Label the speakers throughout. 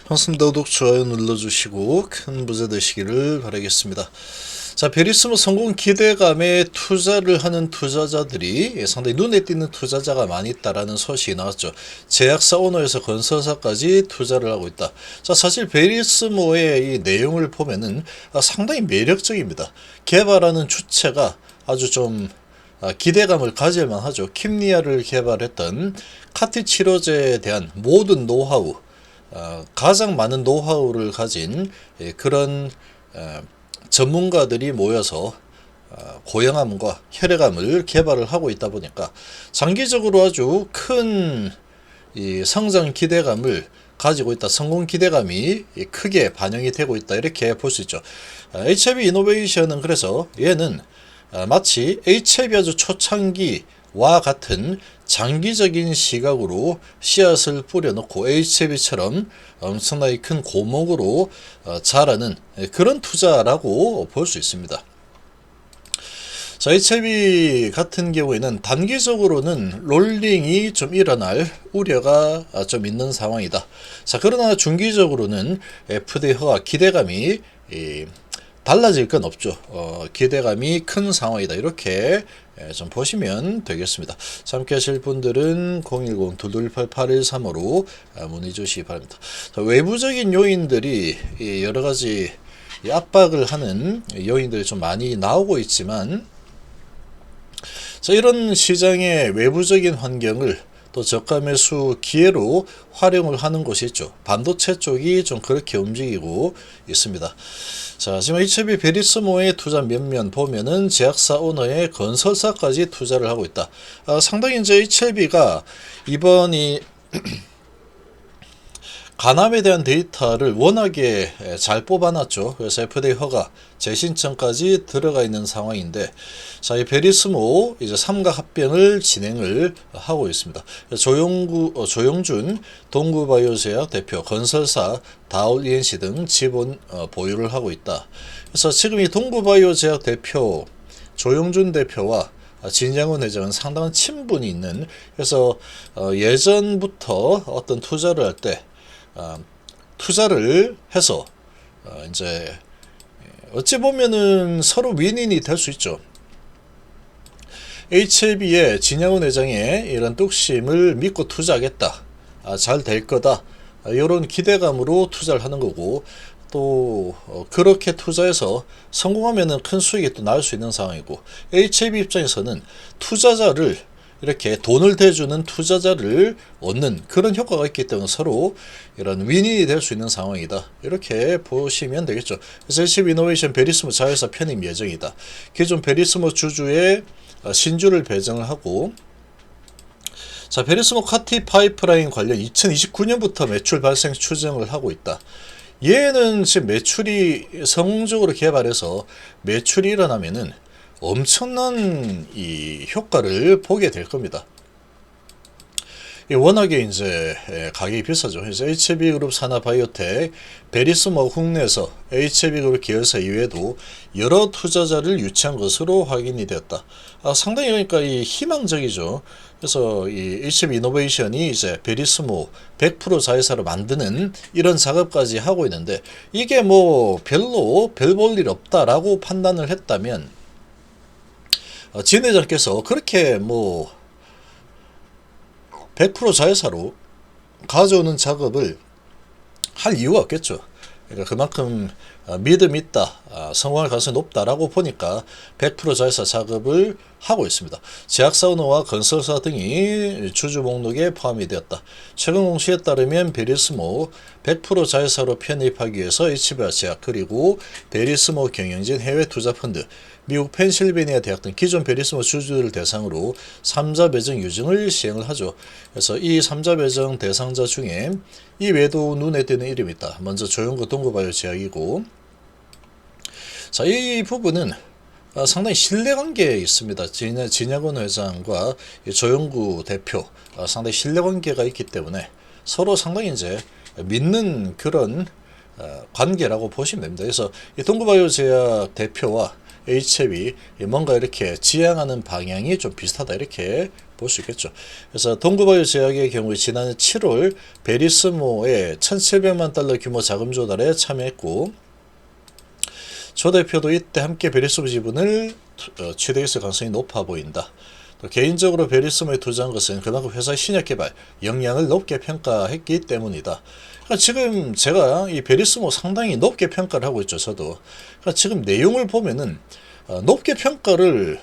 Speaker 1: 반갑습니다. 구독, 좋아요 눌러주시고 큰 부자 되시기를 바라겠습니다. 자, 베리스모 성공 기대감에 투자를 하는 투자자들이 상당히 눈에 띄는 투자자가 많이 있다라는 소식이 나왔죠. 제약사 오너에서 건설사까지 투자를 하고 있다. 자, 사실 베리스모의 이 내용을 보면은 상당히 매력적입니다. 개발하는 주체가 아주 좀 기대감을 가질만 하죠. 킴리아를 개발했던 카티 치료제에 대한 모든 노하우, 가장 많은 노하우를 가진 그런 전문가들이 모여서 고형암과 혈액암을 개발을 하고 있다 보니까 장기적으로 아주 큰 이 성장 기대감을 가지고 있다. 성공 기대감이 크게 반영이 되고 있다. 이렇게 볼 수 있죠. HIV 이노베이션은 그래서 얘는 마치 HIV 아주 초창기와 같은 장기적인 시각으로 씨앗을 뿌려놓고 HIV처럼 엄청나게 큰 고목으로 자라는 그런 투자라고 볼 수 있습니다. 자, HIV 같은 경우에는 단기적으로는 롤링이 좀 일어날 우려가 좀 있는 상황이다. 자, 그러나 중기적으로는 FDA 허가 기대감이 달라질 건 없죠. 기대감이 큰 상황이다. 이렇게 좀 보시면 되겠습니다. 자, 함께 하실 분들은 010-228-8135로 문의 주시기 바랍니다. 자, 외부적인 요인들이 여러 가지 압박을 하는 요인들이 좀 많이 나오고 있지만, 자, 이런 시장의 외부적인 환경을 또 저가 매수 기회로 활용을 하는 곳이 있죠. 반도체 쪽이 좀 그렇게 움직이고 있습니다. 자, 지금 HB 베리스모의 투자 면면 보면은 제약사 오너의 건설사까지 투자를 하고 있다. 상당히 이제 HLB가 이번이 간암에 대한 데이터를 워낙에 잘 뽑아놨죠. 그래서 FDA 허가 재신청까지 들어가 있는 상황인데, 자, 이 베리스모 이제 삼각 합병을 진행을 하고 있습니다. 조용준 동구바이오제약 대표, 건설사 다올 ENC 등 지분 보유를 하고 있다. 그래서 지금 이 동구바이오제약 대표 조용준 대표와 진양훈 회장은 상당한 친분이 있는, 그래서 예전부터 어떤 투자를 할때 투자를 해서 이제 어찌 보면은 서로 윈윈이 될 수 있죠. HLB의 진양훈 회장의 이런 뚝심을 믿고 투자하겠다, 잘 될 거다, 이런 기대감으로 투자를 하는 거고, 또 그렇게 투자해서 성공하면은 큰 수익이 또 나올 수 있는 상황이고, HLB 입장에서는 투자자를 이렇게 돈을 대주는 투자자를 얻는 그런 효과가 있기 때문에 서로 이런 윈윈이 될 수 있는 상황이다. 이렇게 보시면 되겠죠. 그래서 HB 이노베이션 베리스모 자회사 편입 예정이다. 기존 베리스모 주주의 신주를 배정을 하고, 자, 베리스모 카티 파이프라인 관련 2029년부터 매출 발생 추정을 하고 있다. 얘는 지금 매출이 성공적으로 개발해서 매출이 일어나면은 엄청난 이 효과를 보게 될 겁니다. 워낙에 이제 가격이 비싸죠. 그래서 HB그룹 산하바이오텍, 베리스모 국내에서 HB그룹 계열사 이외에도 여러 투자자를 유치한 것으로 확인이 되었다. 상당히 그러니까 이 희망적이죠. 그래서 이 HB 이노베이션이 이제 베리스모 100% 자회사로 만드는 이런 작업까지 하고 있는데, 이게 뭐 별로 별 볼 일 없다라고 판단을 했다면, 진 회장께서 그렇게 뭐 100% 자회사로 가져오는 작업을 할 이유가 없겠죠. 그러니까 그만큼 믿음 있다, 성공할 가능성이 높다라고 보니까 100% 자회사 작업을 하고 있습니다. 제약사 오너와 건설사 등이 주주 목록에 포함이 되었다. 최근 공시에 따르면 베리스모 100% 자회사로 편입하기 위해서 HBR 제약, 그리고 베리스모 경영진 해외 투자 펀드, 미국 펜실베니아 대학 등 기존 베리스모 주주를 대상으로 3자 배정 유증을 시행을 하죠. 그래서 이 3자 배정 대상자 중에 이 외에도 눈에 띄는 이름이 있다. 먼저 조용구 동구바이오 제약이고, 자, 이 부분은 상당히 신뢰관계에 있습니다. 진양훈 회장과 조용구 대표 상당히 신뢰관계가 있기 때문에 서로 상당히 이제 믿는 그런 관계라고 보시면 됩니다. 그래서 이 동구바이오 제약 대표와 H앱이 뭔가 이렇게 지향하는 방향이 좀 비슷하다 이렇게 볼 수 있겠죠. 그래서 동구바이오 제약의 경우에 지난해 7월 베리스모의 1,700만 달러 규모 자금 조달에 참여했고 조 대표도 이때 함께 베리스모 지분을 취득했을 가능성이 높아 보인다. 또 개인적으로 베리스모에 투자한 것은 그만큼 회사의 신약 개발 역량을 높게 평가했기 때문이다. 그러니까 지금 제가 이 베리스모 상당히 높게 평가를 하고 있죠. 저도. 그러니까 지금 내용을 보면은 높게 평가를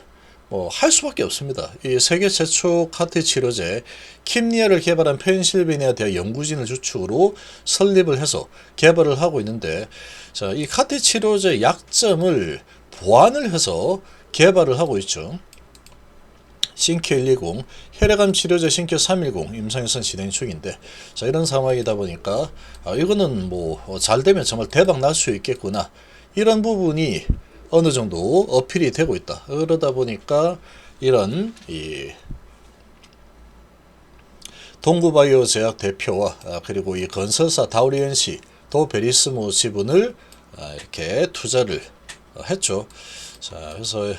Speaker 1: 할 수밖에 없습니다. 이 세계 최초 카티 치료제 킴니아를 개발한 펜실베니아 대학 연구진을 주축으로 설립을 해서 개발을 하고 있는데, 자, 이 카티 치료제 약점을 보완을 해서 개발을 하고 있죠. 신큐 120, 혈액암 치료제 신큐 310 임상연선 진행 중인데, 자, 이런 상황이다 보니까 이거는 잘 되면 정말 대박 날 수 있겠구나, 이런 부분이 어느 정도 어필이 되고 있다. 그러다 보니까 이런 이 동구바이오 제약 대표와 그리고 이 건설사 다우리엔시도 베리스모 지분을 이렇게 투자를 했죠. 자, 그래서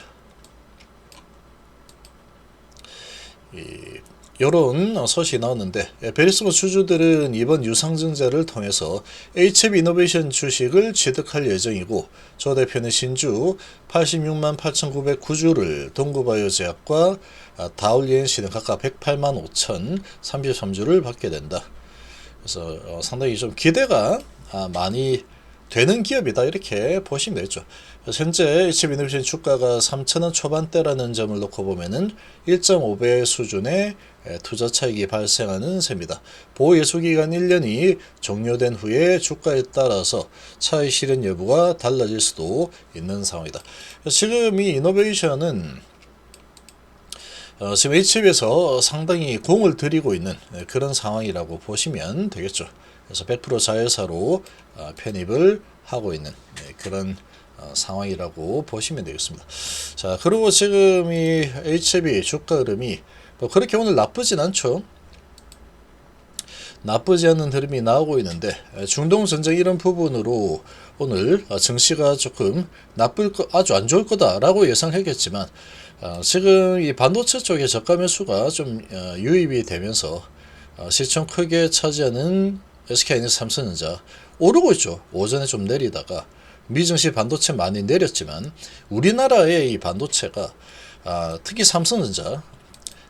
Speaker 1: 이런 소식이 나왔는데, 베리스모 주주들은 이번 유상증자를 통해서 H앱 이노베이션 주식을 취득할 예정이고, 조 대표는 신주 86만 8,909주를 동구바이오 제약과 다울리엔시는 각각 108만 5,033주를 받게 된다. 그래서 상당히 좀 기대가 많이 되는 기업이다 이렇게 보시면 되겠죠. 현재 H앱 이노베이션 주가가 3,000원 초반대라는 점을 놓고 보면은 1.5배 수준의 투자 차익이 발생하는 셈이다. 보호 예수 기간 1년이 종료된 후에 주가에 따라서 차익 실현 여부가 달라질 수도 있는 상황이다. 지금 이 이노베이션은 지금 H앱에서 상당히 공을 들이고 있는 그런 상황이라고 보시면 되겠죠. 그래서 100% 자회사로 편입을 하고 있는 그런 상황이라고 보시면 되겠습니다. 자, 그리고 지금 이 H앱이 주가 흐름이 그렇게 오늘 나쁘진 않죠. 나쁘지 않은 흐름이 나오고 있는데, 중동 전쟁 이런 부분으로 오늘 증시가 조금 아주 안 좋을 거다라고 예상했겠지만, 지금 이 반도체 쪽에 저가 매수가 좀 유입이 되면서 시총 크게 차지하는 SK하이닉스 삼성전자 오르고 있죠. 오전에 좀 내리다가 미증시 반도체 많이 내렸지만, 우리나라의 이 반도체가 특히 삼성전자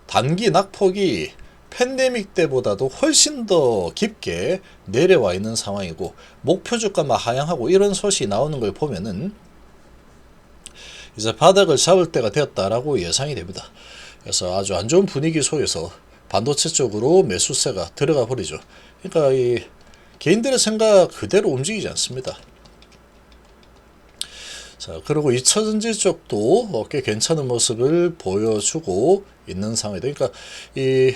Speaker 1: 단기 낙폭이 팬데믹 때보다도 훨씬 더 깊게 내려와 있는 상황이고, 목표 주가만 하향하고 이런 소식이 나오는 걸 보면은 이제 바닥을 잡을 때가 되었다라고 예상이 됩니다. 그래서 아주 안 좋은 분위기 속에서 반도체 쪽으로 매수세가 들어가 버리죠. 그러니까 이 개인들의 생각 그대로 움직이지 않습니다. 자, 그리고 2차전지 쪽도 꽤 괜찮은 모습을 보여주고 있는 상황이다. 그러니까 이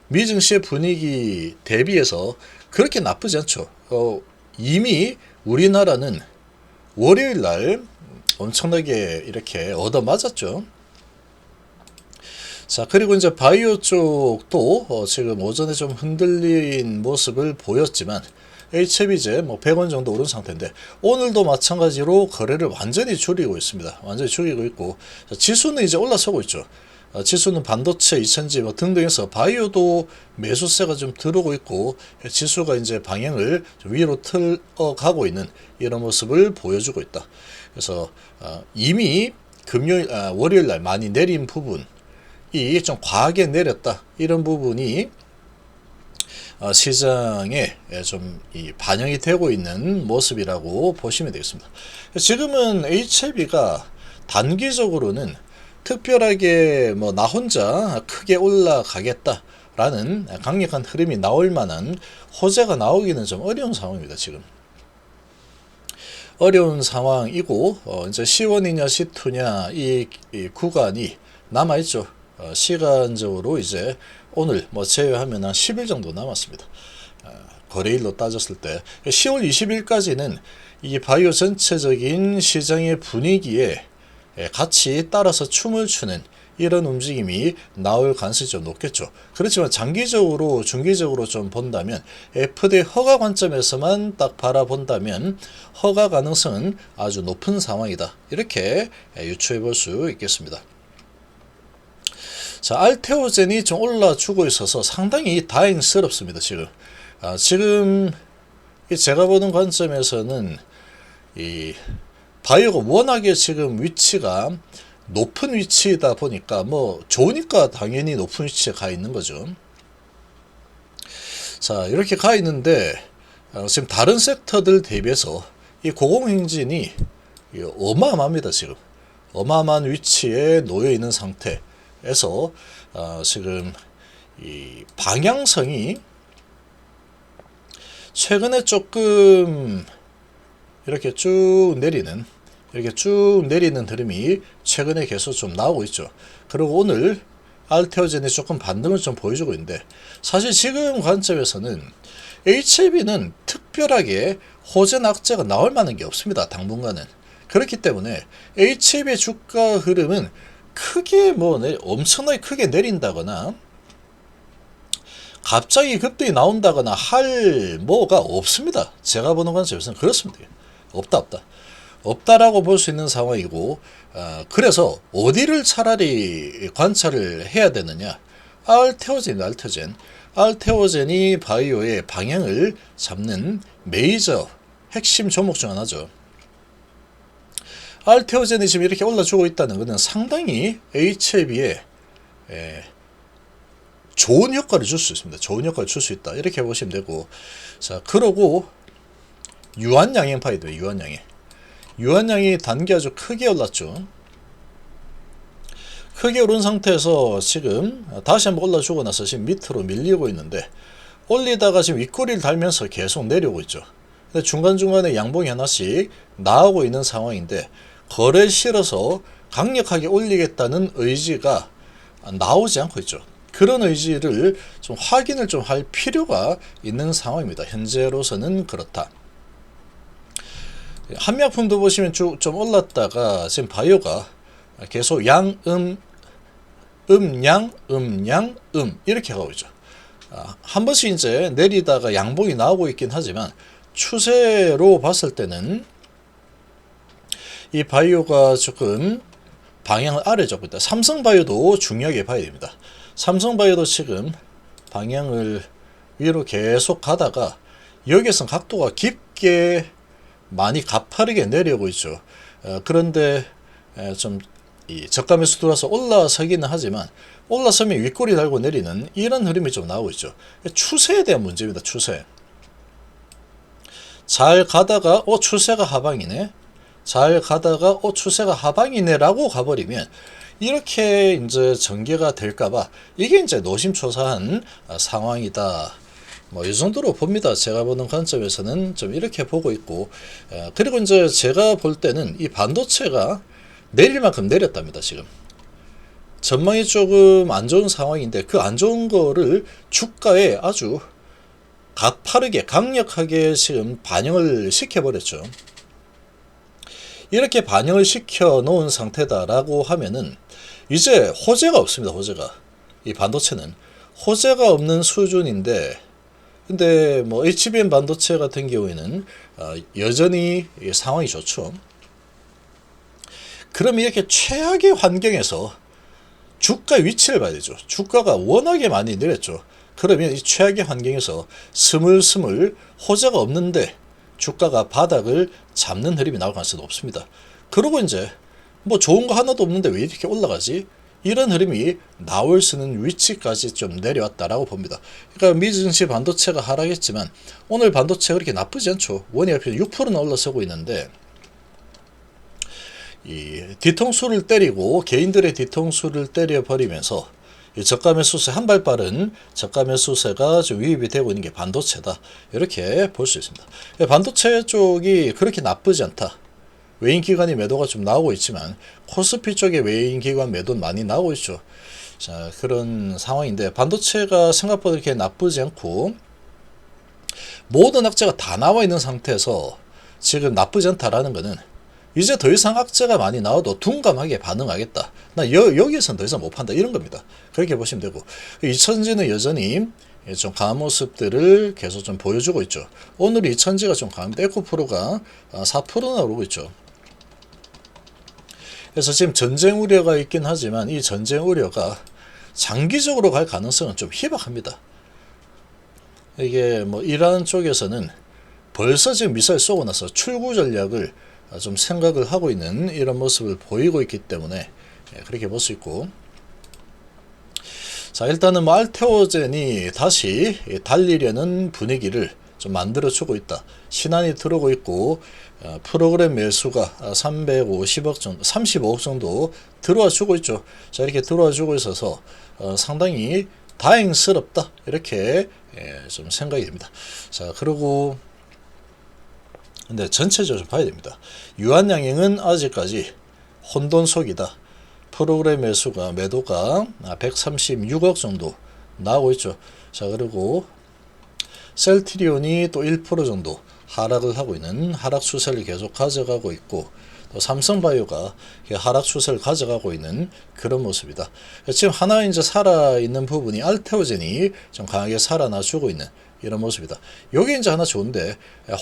Speaker 1: 미증시의 분위기 대비해서 그렇게 나쁘지 않죠. 이미 우리나라는 월요일 날 엄청나게 이렇게 얻어맞았죠. 자, 그리고 이제 바이오 쪽도 지금 오전에 좀 흔들린 모습을 보였지만, H앱이 이제 100원 정도 오른 상태인데, 오늘도 마찬가지로 거래를 완전히 줄이고 있습니다. 완전히 줄이고 있고, 자, 지수는 이제 올라서고 있죠. 지수는 반도체, 2000지 등등해서 바이오도 매수세가 좀 들어오고 있고, 지수가 이제 방향을 좀 위로 틀어가고 있는 이런 모습을 보여주고 있다. 그래서 이미 월요일 날 많이 내린 부분, 이 좀 과하게 내렸다, 이런 부분이 시장에 좀 반영이 되고 있는 모습이라고 보시면 되겠습니다. 지금은 HLB가 단기적으로는 특별하게 나 혼자 크게 올라가겠다라는 강력한 흐름이 나올 만한 호재가 나오기는 좀 어려운 상황입니다. 지금 어려운 상황이고, 이제 C1이냐 C2냐 이 구간이 남아있죠. 시간적으로 이제 오늘 제외하면 한 10일 정도 남았습니다. 거래일로 따졌을 때 10월 20일까지는 이 바이오 전체적인 시장의 분위기에 같이 따라서 춤을 추는 이런 움직임이 나올 가능성이 좀 높겠죠. 그렇지만 장기적으로 중기적으로 좀 본다면 FD 허가 관점에서만 딱 바라본다면 허가 가능성은 아주 높은 상황이다. 이렇게 유추해 볼 수 있겠습니다. 자, 알테오젠이 좀 올라주고 있어서 상당히 다행스럽습니다. 지금 제가 보는 관점에서는 이 바이오가 워낙에 지금 위치가 높은 위치이다 보니까 뭐 좋으니까 당연히 높은 위치에 가 있는 거죠. 자, 이렇게 가 있는데 지금 다른 섹터들 대비해서 이 고공행진이 어마어마합니다. 지금 어마어마한 위치에 놓여 있는 상태에서 지금 이 방향성이 최근에 조금 이렇게 쭉 내리는 흐름이 최근에 계속 좀 나오고 있죠. 그리고 오늘 알테오젠이 조금 반등을 좀 보여주고 있는데, 사실 지금 관점에서는 HLB는 특별하게 호재 악재가 나올 만한 게 없습니다. 당분간은. 그렇기 때문에 HLB의 주가 흐름은 크게 엄청나게 크게 내린다거나 갑자기 급등이 나온다거나 할 뭐가 없습니다. 제가 보는 관점에서는 그렇습니다. 없다라고 볼 수 있는 상황이고, 그래서 어디를 차라리 관찰을 해야 되느냐. 알테오젠이 바이오의 방향을 잡는 메이저 핵심 종목 중 하나죠. 알테오젠이 지금 이렇게 올라주고 있다는 것은 상당히 HLB에 좋은 효과를 줄 수 있습니다. 좋은 효과를 줄 수 있다. 이렇게 보시면 되고, 자, 그러고 유한양행파이도 유한양이 단기 아주 크게 올랐죠. 크게 오른 상태에서 지금 다시 한번 올라주고 나서 지금 밑으로 밀리고 있는데, 올리다가 지금 윗꼬리를 달면서 계속 내려오고 있죠. 근데 중간중간에 양봉이 하나씩 나오고 있는 상황인데, 거래 실어서 강력하게 올리겠다는 의지가 나오지 않고 있죠. 그런 의지를 좀 확인을 좀 할 필요가 있는 상황입니다. 현재로서는 그렇다. 한미약품도 보시면 좀 올랐다가 지금 바이오가 계속 이렇게 가고 있죠. 한 번씩 이제 내리다가 양봉이 나오고 있긴 하지만 추세로 봤을 때는 이 바이오가 조금 방향을 아래 잡고 있다. 삼성바이오도 중요하게 봐야 됩니다. 삼성바이오도 지금 방향을 위로 계속 가다가 여기에서 각도가 깊게 많이 가파르게 내려오고 있죠. 그런데 좀 이 저가 매수 들어와서 올라서기는 하지만 올라서면 윗꼬리 달고 내리는 이런 흐름이 좀 나오고 있죠. 추세에 대한 문제입니다. 추세. 잘 가다가 추세가 하방이네. 잘 가다가 추세가 하방이네라고 가버리면 이렇게 이제 전개가 될까봐 이게 이제 노심초사한 상황이다. 뭐 이 정도로 봅니다. 제가 보는 관점에서는 좀 이렇게 보고 있고, 그리고 이제 제가 볼 때는 이 반도체가 내릴 만큼 내렸답니다. 지금 전망이 조금 안 좋은 상황인데 그 안 좋은 거를 주가에 아주 가파르게 강력하게 지금 반영을 시켜버렸죠. 이렇게 반영을 시켜 놓은 상태다라고 하면은 이제 호재가 없습니다. 이 반도체는 호재가 없는 수준인데, 근데 뭐 HBM 반도체 같은 경우에는 여전히 상황이 좋죠. 그럼 이렇게 최악의 환경에서 주가 위치를 봐야 되죠. 주가가 워낙에 많이 내렸죠. 그러면 이 최악의 환경에서 스물스물 호재가 없는데 주가가 바닥을 잡는 흐름이 나올 가능성이 높습니다. 그리고 이제 뭐 좋은 거 하나도 없는데 왜 이렇게 올라가지? 이런 흐름이 나올 수 있는 위치까지 좀 내려왔다라고 봅니다. 그러니까 미증시 반도체가 하락했지만 오늘 반도체가 그렇게 나쁘지 않죠. 원이IP는 6%나 올라서고 있는데, 이 뒤통수를 때리고 개인들의 뒤통수를 때려버리면서 이 저가 매수세, 한 발 빠른 저가 매수세가 좀 유입이 되고 있는 게 반도체다. 이렇게 볼 수 있습니다. 반도체 쪽이 그렇게 나쁘지 않다. 외인 기관이 매도가 좀 나오고 있지만 코스피 쪽에 외인 기관 매도 많이 나오고 있죠. 자, 그런 상황인데 반도체가 생각보다 이렇게 나쁘지 않고 모든 악재가 다 나와 있는 상태에서 지금 나쁘지 않다라는 것은 이제 더 이상 악재가 많이 나와도 둔감하게 반응하겠다. 나 여기에서는 더 이상 못 판다. 이런 겁니다. 그렇게 보시면 되고, 이천지는 여전히 좀 강한 모습들을 계속 좀 보여주고 있죠. 오늘 이천지가 좀 강합니다. 에코프로가 4%나 오르고 있죠. 그래서 지금 전쟁 우려가 있긴 하지만 이 전쟁 우려가 장기적으로 갈 가능성은 좀 희박합니다. 이게 뭐 이란 쪽에서는 벌써 지금 미사일 쏘고 나서 출구 전략을 좀 생각을 하고 있는 이런 모습을 보이고 있기 때문에 그렇게 볼 수 있고, 자 일단은 뭐 알테오젠이 다시 달리려는 분위기를 좀 만들어주고 있다. 신한이 들어오고 있고 프로그램 매수가 350억 정도, 35억 정도 들어와 주고 있죠. 자 이렇게 들어와 주고 있어서 상당히 다행스럽다 이렇게 좀 생각이 됩니다. 자 그리고 근데 전체적으로 봐야 됩니다. 유한양행은 아직까지 혼돈속이다. 프로그램 매도가 136억 정도 나오고 있죠. 자 그리고 셀트리온이 또 1% 정도 하락을 하고 있는 하락 추세를 계속 가져가고 있고, 또 삼성바이오가 하락 추세를 가져가고 있는 그런 모습이다. 지금 하나 이제 살아있는 부분이 알테오젠이 좀 강하게 살아나주고 있는 이런 모습이다. 여기 이제 하나 좋은데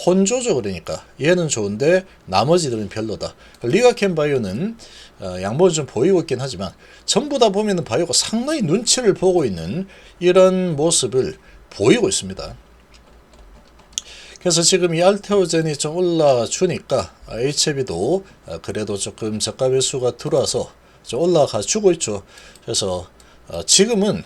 Speaker 1: 혼조죠. 그러니까 얘는 좋은데 나머지들은 별로다. 리가켄 바이오는 양보를 좀 보이고 있긴 하지만 전부 다 보면은 바이오가 상당히 눈치를 보고 있는 이런 모습을 보이고 있습니다. 그래서 지금 이 알테오젠이 좀 올라주니까 HB도 그래도 조금 저가 매수가 들어와서 좀 올라가 주고 있죠. 그래서 지금은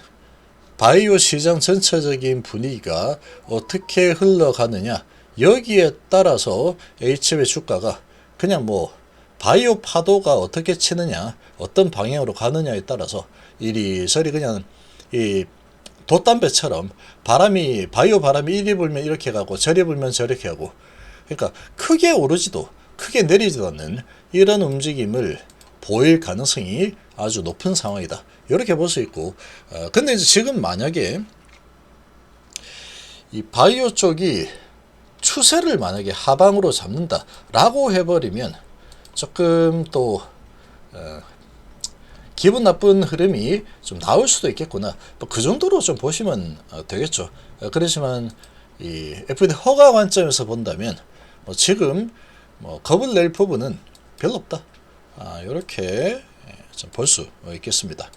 Speaker 1: 바이오 시장 전체적인 분위기가 어떻게 흘러가느냐, 여기에 따라서 HB 주가가 그냥 뭐 바이오 파도가 어떻게 치느냐, 어떤 방향으로 가느냐에 따라서 이리저리 그냥 이 돛담배처럼 바이오 바람이 이리 불면 이렇게 가고 저리 불면 저렇게 하고, 그러니까 크게 오르지도 크게 내리지도 않는 이런 움직임을 보일 가능성이 아주 높은 상황이다. 이렇게 볼 수 있고, 근데 이제 지금 만약에 이 바이오 쪽이 추세를 만약에 하방으로 잡는다라고 해버리면 조금 또 기분 나쁜 흐름이 좀 나올 수도 있겠구나. 그 정도로 좀 보시면 되겠죠. 그렇지만 이 FD 허가 관점에서 본다면 지금 겁을 낼 부분은 별로 없다. 이렇게 좀 볼 수 있겠습니다.